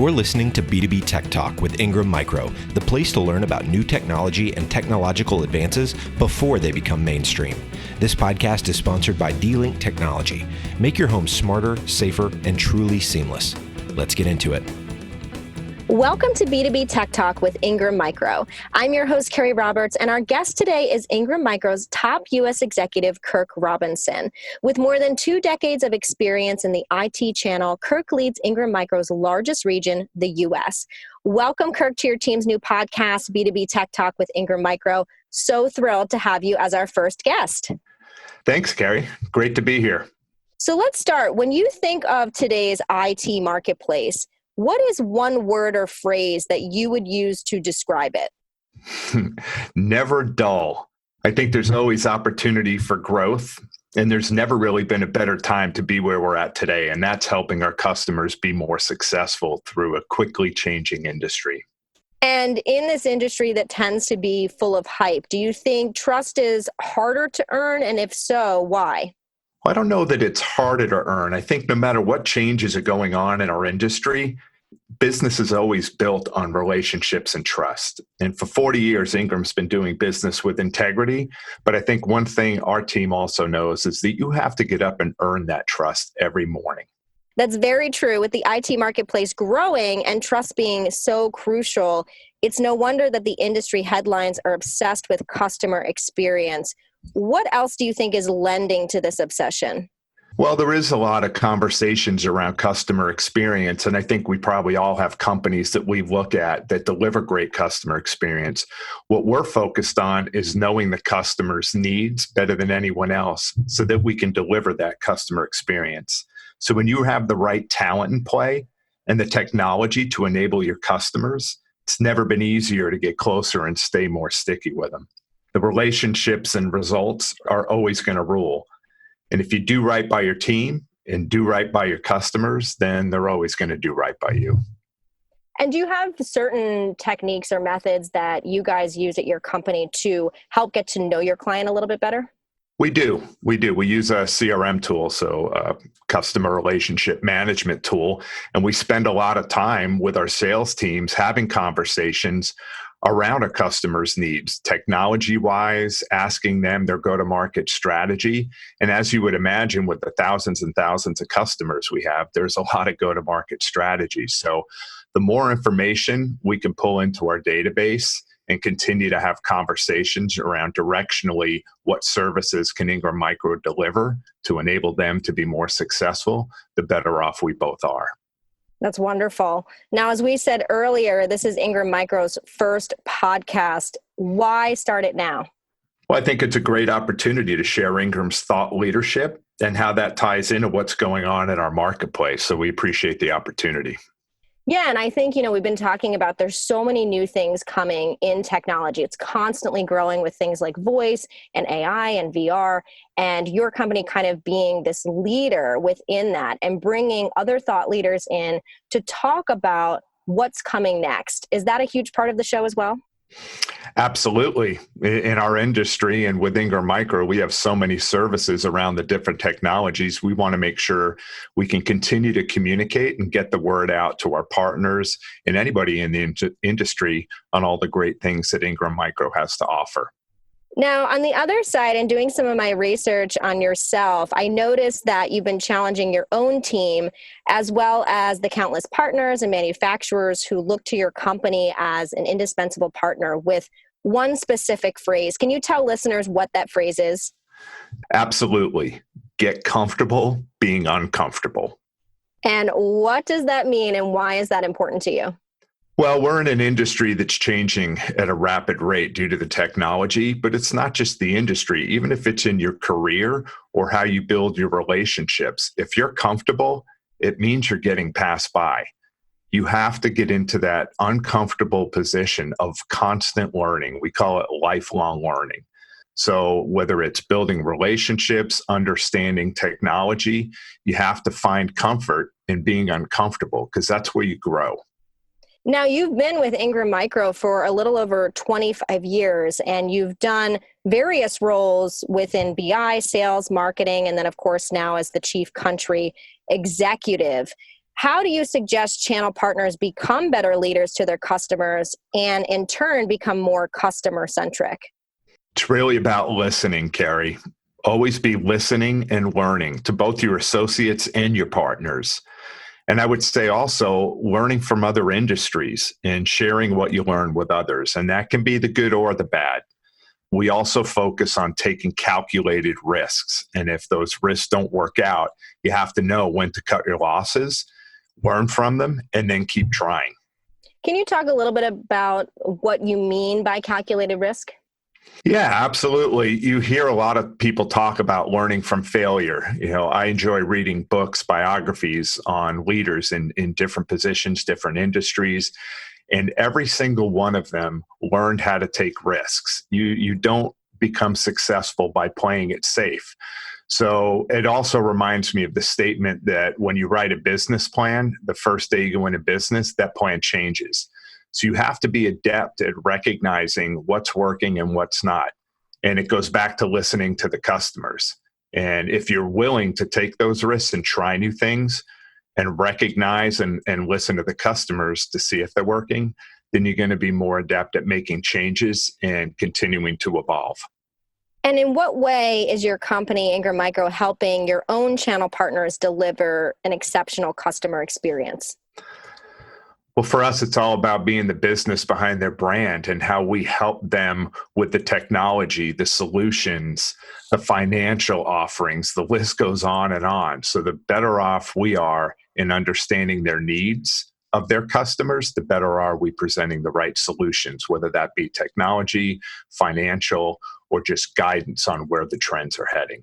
You're listening to B2B Tech Talk with Ingram Micro, the place to learn about new technology and technological advances before they become mainstream. This podcast is sponsored by D-Link Technology. Make your home smarter, safer, and truly seamless. Let's get into it. Welcome to B2B Tech Talk with Ingram Micro. I'm your host, Kirk Roberts, and our guest today is Ingram Micro's top U.S. executive, Kirk Robinson. With more than 2 decades of experience in the IT channel, Kirk leads Ingram Micro's largest region, the U.S. Welcome, Kirk, to your team's new podcast, B2B Tech Talk with Ingram Micro. So thrilled to have you as our first guest. Thanks, Carrie. Great to be here. So let's start. When you think of today's IT marketplace, what is one word or phrase that you would use to describe it? Never dull. I think there's always opportunity for growth, and there's never really been a better time to be where we're at today, and that's helping our customers be more successful through a quickly changing industry. And in this industry that tends to be full of hype, do you think trust is harder to earn? And if so, why? I don't know that it's harder to earn. I think no matter what changes are going on in our industry, business is always built on relationships and trust. And for 40 years, Ingram's been doing business with integrity. But I think one thing our team also knows is that you have to get up and earn that trust every morning. That's very true. With the IT marketplace growing and trust being so crucial, it's no wonder that the industry headlines are obsessed with customer experience. What else do you think is lending to this obsession? Well, there is a lot of conversations around customer experience, and I think we probably all have companies that we look at that deliver great customer experience. What we're focused on is knowing the customer's needs better than anyone else so that we can deliver that customer experience. So when you have the right talent in play and the technology to enable your customers, it's never been easier to get closer and stay more sticky with them. The relationships and results are always going to rule. And if you do right by your team and do right by your customers, then they're always going to do right by you. And do you have certain techniques or methods that you guys use at your company to help get to know your client a little bit better? We do. We use a CRM tool, so a customer relationship management tool, and we spend a lot of time with our sales teams having conversations around a customer's needs, technology-wise, asking them their go-to-market strategy. And as you would imagine, with the thousands and thousands of customers we have, there's a lot of go-to-market strategies. So the more information we can pull into our database and continue to have conversations around directionally what services can Ingram Micro deliver to enable them to be more successful, the better off we both are. That's wonderful. Now, as we said earlier, this is Ingram Micro's first podcast. Why start it now? Well, I think it's a great opportunity to share Ingram's thought leadership and how that ties into what's going on in our marketplace. So we appreciate the opportunity. Yeah, and I think, we've been talking about there's so many new things coming in technology. It's constantly growing with things like voice and AI and VR, and your company kind of being this leader within that and bringing other thought leaders in to talk about what's coming next. Is that a huge part of the show as well? Absolutely. In our industry and with Ingram Micro, we have so many services around the different technologies. We want to make sure we can continue to communicate and get the word out to our partners and anybody in the industry on all the great things that Ingram Micro has to offer. Now, on the other side, and doing some of my research on yourself, I noticed that you've been challenging your own team as well as the countless partners and manufacturers who look to your company as an indispensable partner with one specific phrase. Can you tell listeners what that phrase is? Absolutely. Get comfortable being uncomfortable. And what does that mean, and why is that important to you? Well, we're in an industry that's changing at a rapid rate due to the technology, but it's not just the industry. Even if it's in your career or how you build your relationships, if you're comfortable, it means you're getting passed by. You have to get into that uncomfortable position of constant learning. We call it lifelong learning. So whether it's building relationships, understanding technology, you have to find comfort in being uncomfortable because that's where you grow. Now, you've been with Ingram Micro for a little over 25 years, and you've done various roles within BI, sales, marketing, and then, of course, now as the chief country executive. How do you suggest channel partners become better leaders to their customers and in turn become more customer centric? It's really about listening, Carrie. Always be listening and learning to both your associates and your partners. And I would say also learning from other industries and sharing what you learn with others. And that can be the good or the bad. We also focus on taking calculated risks. And if those risks don't work out, you have to know when to cut your losses, learn from them, and then keep trying. Can you talk a little bit about what you mean by calculated risk? Yeah, absolutely. You hear a lot of people talk about learning from failure. I enjoy reading books, biographies on leaders in different positions, different industries, and every single one of them learned how to take risks. You don't become successful by playing it safe. So it also reminds me of the statement that when you write a business plan, the first day you go into business, that plan changes. So you have to be adept at recognizing what's working and what's not. And it goes back to listening to the customers. And if you're willing to take those risks and try new things and recognize and listen to the customers to see if they're working, then you're going to be more adept at making changes and continuing to evolve. And in what way is your company, Ingram Micro, helping your own channel partners deliver an exceptional customer experience? Well, for us, it's all about being the business behind their brand and how we help them with the technology, the solutions, the financial offerings. The list goes on and on. So the better off we are in understanding their needs of their customers, the better are we presenting the right solutions, whether that be technology, financial, or just guidance on where the trends are heading.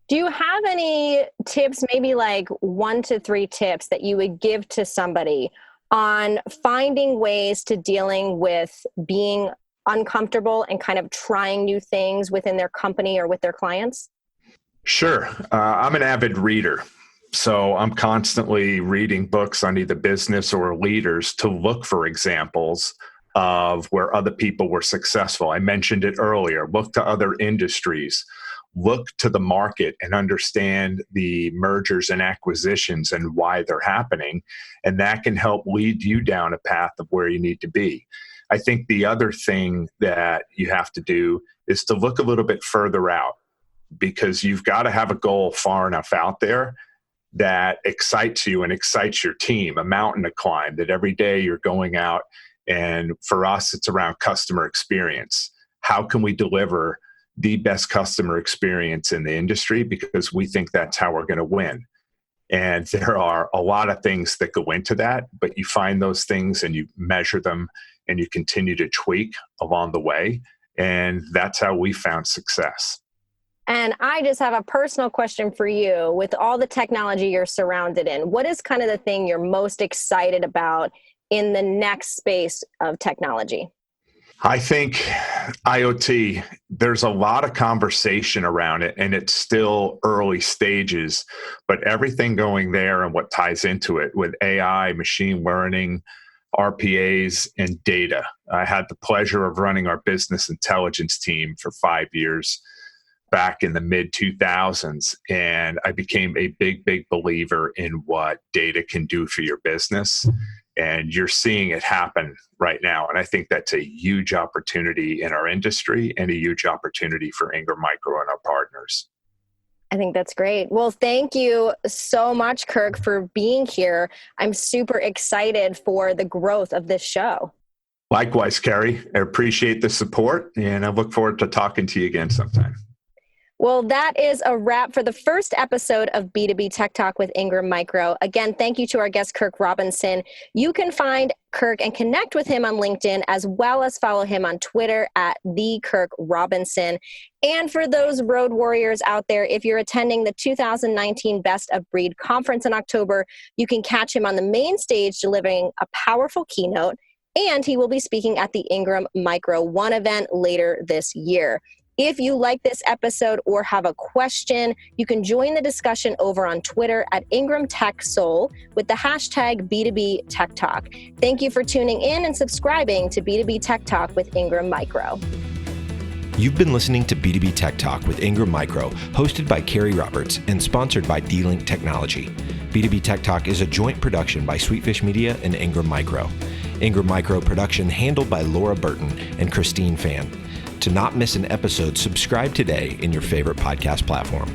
Do you have any tips, maybe like 1 to 3 tips that you would give to somebody on finding ways to dealing with being uncomfortable and kind of trying new things within their company or with their clients? Sure. I'm an avid reader. So I'm constantly reading books on either business or leaders to look for examples of where other people were successful. I mentioned it earlier. Look to other industries. Look to the market and understand the mergers and acquisitions and why they're happening. And that can help lead you down a path of where you need to be. I think the other thing that you have to do is to look a little bit further out, because you've got to have a goal far enough out there that excites you and excites your team, a mountain to climb, that every day you're going out. And for us, it's around customer experience. How can we deliver the best customer experience in the industry? Because we think that's how we're going to win. And there are a lot of things that go into that, but you find those things and you measure them and you continue to tweak along the way. And that's how we found success. And I just have a personal question for you. With all the technology you're surrounded in, what is kind of the thing you're most excited about in the next space of technology? I think IoT, there's a lot of conversation around it, and it's still early stages, but everything going there and what ties into it with AI, machine learning, RPAs, and data. I had the pleasure of running our business intelligence team for 5 years back in the mid-2000s, and I became a big believer in what data can do for your business. And you're seeing it happen right now. And I think that's a huge opportunity in our industry and a huge opportunity for Ingram Micro and our partners. I think that's great. Well, thank you so much, Kirk, for being here. I'm super excited for the growth of this show. Likewise, Carrie. I appreciate the support, and I look forward to talking to you again sometime. Well, that is a wrap for the first episode of B2B Tech Talk with Ingram Micro. Again, thank you to our guest, Kirk Robinson. You can find Kirk and connect with him on LinkedIn, as well as follow him on Twitter at @TheKirkRobinson. And for those road warriors out there, if you're attending the 2019 Best of Breed conference in October, you can catch him on the main stage delivering a powerful keynote, and he will be speaking at the Ingram Micro One event later this year. If you like this episode or have a question, you can join the discussion over on Twitter at Ingram Tech Soul with the hashtag B2B Tech Talk. Thank you for tuning in and subscribing to B2B Tech Talk with Ingram Micro. You've been listening to B2B Tech Talk with Ingram Micro, hosted by Kirk Robinson and sponsored by D-Link Technology. B2B Tech Talk is a joint production by Sweetfish Media and Ingram Micro. Ingram Micro production handled by Laura Burton and Christine Fan. To not miss an episode, subscribe today in your favorite podcast platform.